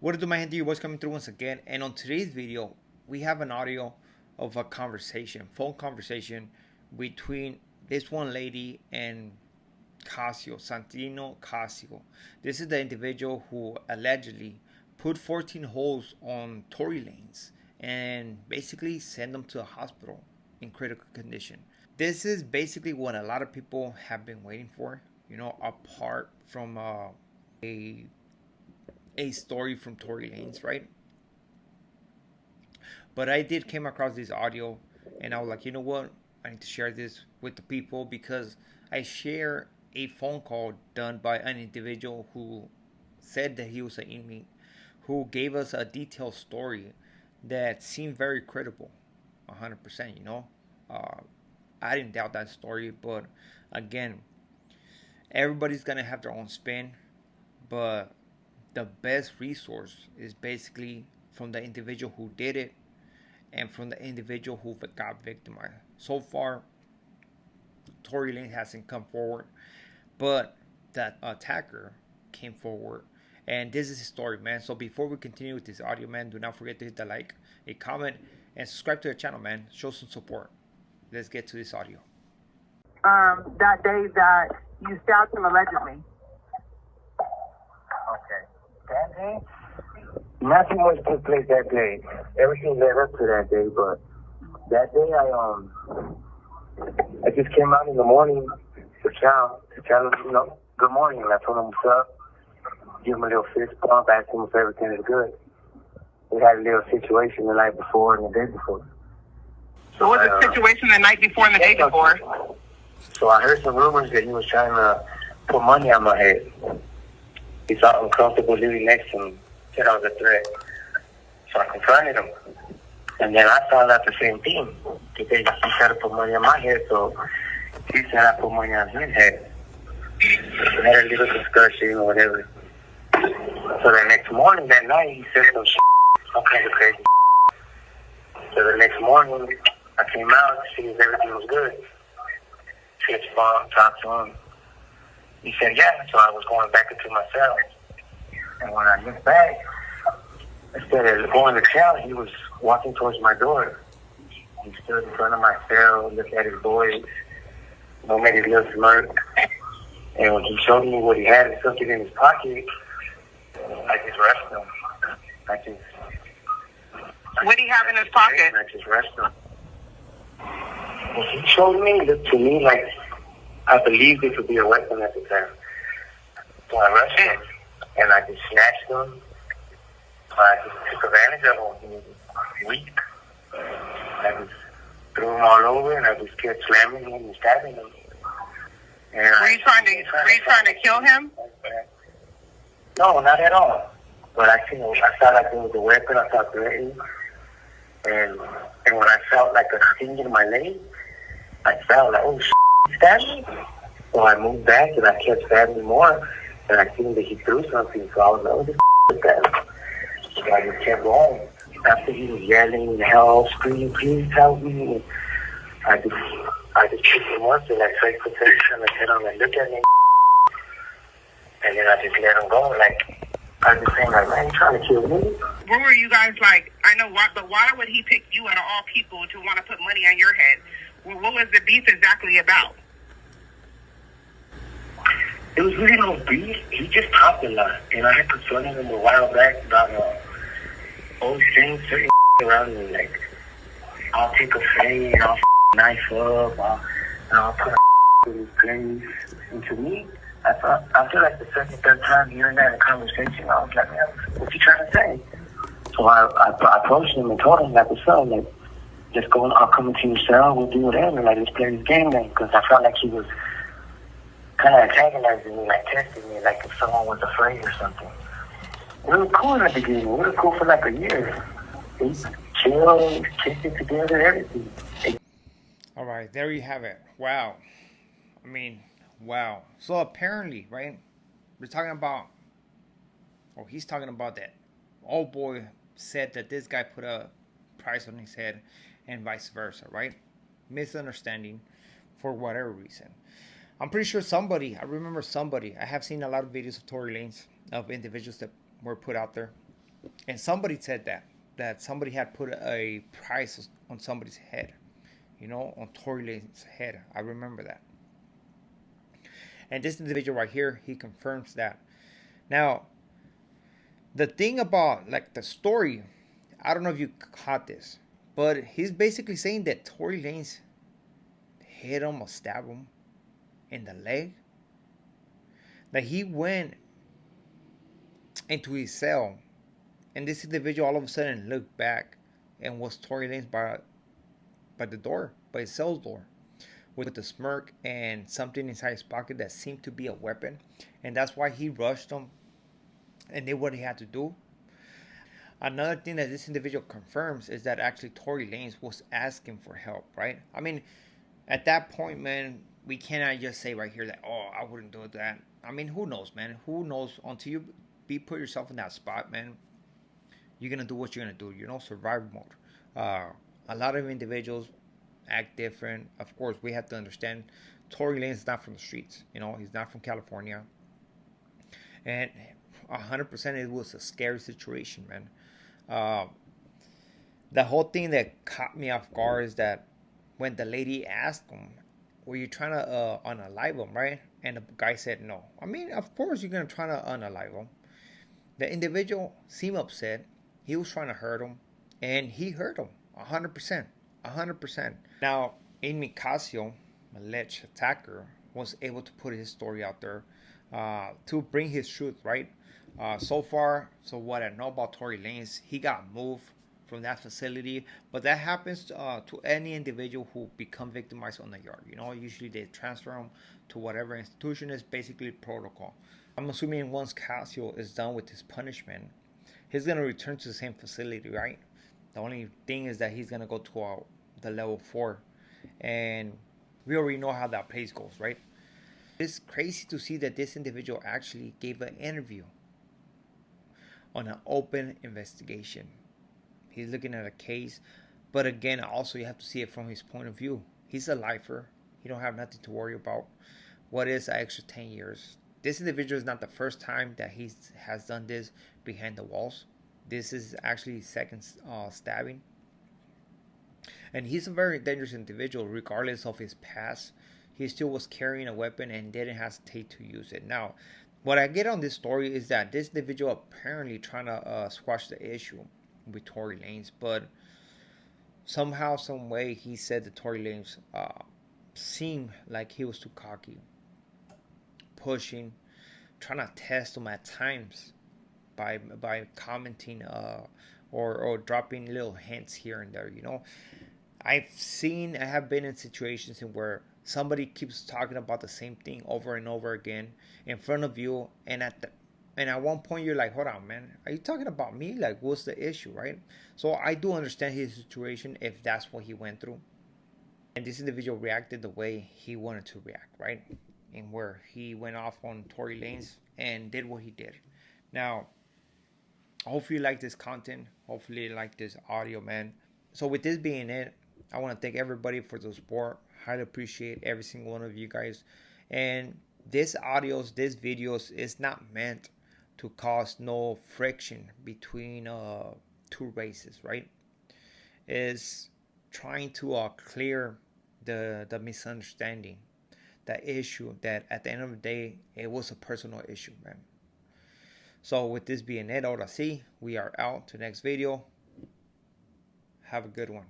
What is my gente? Your voice coming through once again. And on today's video, we have an audio of a conversation, phone conversation between this one lady and Casio, Santino Casio. This is the individual who allegedly put 14 holes on Tory Lanez and basically sent them to a hospital in critical condition. This is basically what a lot of people have been waiting for, apart from a story from Tory Lanez, right? But I did came across this audio, and I was like, you know what? I need to share this with the people because I share a phone call done by an individual who said that he was an inmate, who gave us a detailed story that seemed very credible, 100%. I didn't doubt that story, but again, everybody's gonna have their own spin, but the best resource is basically from the individual who did it and from the individual who got victimized. So far, Tory Lanez hasn't come forward, but that attacker came forward. And this is his story, man. So before we continue with this audio, man, do not forget to hit the like, a comment, and subscribe to the channel, man. Show some support. Let's get to this audio. That day that you stabbed him allegedly. Okay. That day, nothing much took place that day. Everything led up to that day, but that day I just came out in the morning to tell him, good morning. And I told him what's up. Give him a little fist bump, asked him if everything was good. We had a little situation the night before and the day before. So what was the situation the night before and the day before? So I heard some rumors that he was trying to put money on my head. He felt uncomfortable living next to me. Said I was a threat. So I confronted him. And then I found out the same thing. Today he tried to put money on my head, so he said I put money on his head. We had a little discussion or whatever. So the next morning, that night, he said some kind of crazy. So the next morning, I came out to see if everything was good. Fist bump, talked to him. He said, yeah, so I was going back into my cell. And when I looked back, instead of going to cell, he was walking towards my door. He stood in front of my cell, looked at his boys, made his little smirk. And when he showed me what he had and something in his pocket, I just rushed him. What did he have in his pocket? I just rushed him. When he showed me, it looked to me like I believed it could be a weapon at the time. So I rushed him, and I just snatched him. I just took advantage of him. He was weak. I just threw him all over, and I just kept slamming him and stabbing him. And were you trying to kill him? No, not at all. But I felt like there was a weapon. I felt threatened. And when I felt like a sting in my leg, I felt like, oh, he stabbed me. So I moved back and I kept stabbing more. And I seen that he threw something. So I was like, oh, this is that. So I just kept going. After he was yelling, help, screaming, please help me. I just picked him up and I tried protection. I said, I'm like, look at me. And then I just let him go. Like, I was just saying, like, man, you trying to kill me? What were you guys like? I know why, but why would he pick you out of all people to want to put money on your head? What was the beef exactly about? It was really no beef. He just talked a lot. And I had confronted him a while back about always saying certain around me. Like, I'll take a fade, I'll knife up, I'll put a in his place. And to me, after like the second, third time hearing that in a conversation, I was like, man, what's he trying to say? So I approached him and told him, like, what's up? Like, just go, I'll come into your cell, we'll do whatever. Like, let's play this game then. Because I felt like he was kind of antagonizing me, like testing me, like if someone was afraid or something. We were cool in the beginning. We were cool for like a year. We chilled, kicked it together, everything. All right, there you have it. Wow. I mean, wow. So apparently, right, we're talking about, he's talking about that old boy said that this guy put a price on his head and vice versa, right? Misunderstanding for whatever reason. I'm pretty sure I remember somebody, I have seen a lot of videos of Tory Lanez, of individuals that were put out there And somebody said that somebody had put a price on somebody's head, on Tory Lanez's head. I remember that. And this individual right here, he confirms that. Now, the thing about like the story, I don't know if you caught this, but he's basically saying that Tory Lanez hit him or stabbed him in the leg. That he went into his cell, and this individual all of a sudden looked back and was Tory Lanez by the door, by his cell door, with a smirk and something inside his pocket that seemed to be a weapon, and that's why he rushed him and did what he had to do. Another thing that this individual confirms is that actually Tory Lanez was asking for help, right? I mean, at that point, man, we cannot just say right here that, oh, I wouldn't do that. I mean, who knows, man? Who knows? Until you put yourself in that spot, man, you're going to do what you're going to do, survival mode. A lot of individuals act different. Of course, we have to understand Tory Lanez is not from the streets. He's not from California. And 100% it was a scary situation, man. The whole thing that caught me off guard is that when the lady asked him, were you trying to unalive him, right? And the guy said no. I mean, of course you're going to try to unalive him. The individual seemed upset. He was trying to hurt him, and he hurt him 100%. 100%. Now, inmate Casio, alleged attacker, was able to put his story out there to bring his truth, right? So far, so what I know about Tory Lanez, he got moved from that facility, but that happens to any individual who become victimized on the yard. Usually they transfer them to whatever institution is basically protocol. I'm assuming once Casio is done with his punishment, he's gonna return to the same facility, right? The only thing is that he's gonna go to the level 4, and we already know how that place goes, right? It's crazy to see that this individual actually gave an interview on an open investigation. He's looking at a case, but again, also you have to see it from his point of view. He's a lifer. He don't have nothing to worry about. What is an extra 10 years? This individual is not the first time that he has done this behind the walls. This is actually his second stabbing. And he's a very dangerous individual regardless of his past. He still was carrying a weapon and didn't hesitate to use it. Now, what I get on this story is that this individual apparently trying to squash the issue with Tory Lanez, but somehow, some way, he said that Tory Lanez seemed like he was too cocky, pushing, trying to test him at times by commenting or dropping little hints here and there. I have been in situations in where somebody keeps talking about the same thing over and over again in front of you, and at one point you're like, hold on, man, are you talking about me? Like, what's the issue, right? So I do understand his situation if that's what he went through, and this individual reacted the way he wanted to react, right? And where he went off on Tory Lanez and did what he did. Now, hopefully you like this content, hopefully you like this audio, man. So with this being it, I want to thank everybody for the support. Highly appreciate every single one of you guys. And this videos is not meant to cause no friction between two races, right? Is trying to clear the misunderstanding, the issue that at the end of the day, it was a personal issue, man. So with this being it, ahora sí, we are out to the next video. Have a good one.